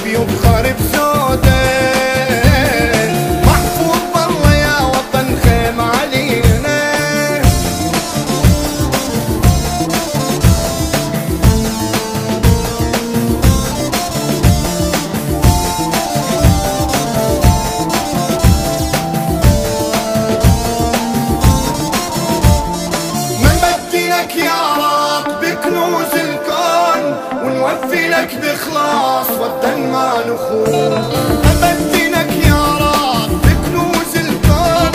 يبخر بسوده. محفوظ بالله يا وطن خيم علينا. نمدلك يا رب بكنوز الكون، ونوفي لك بإخلاص وطن ما نخون. نمدلك يا رب بكنوز الكون،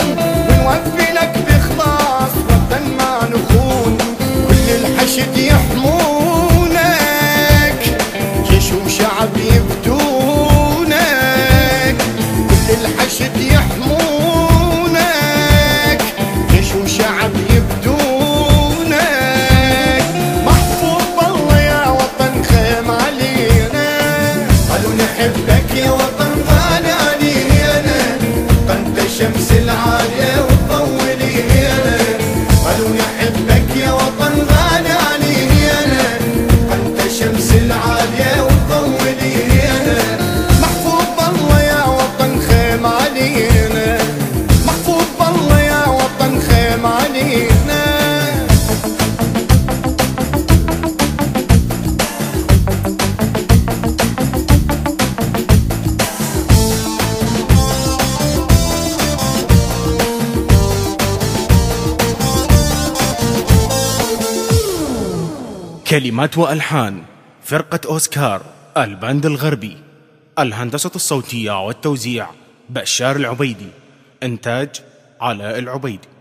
ونوفي لك بإخلاص وطن ما نخون. كل الحشد يحمونك، جيش وشعب يبدونك. كل الحشد يحمونك، جيش وشعب يبدونك. شمس العالية وتطولي هنا، قالوا نحبك يا وطن غالي علينا. انت شمس العالية وتطولي هنا. محفوظ بالله يا وطن خيم علينا. محفوظ بالله يا وطن خيم علينا. كلمات وألحان فرقة أوسكار الباند الغربي. الهندسة الصوتية والتوزيع بشار العبيدي. إنتاج علاء العبيدي.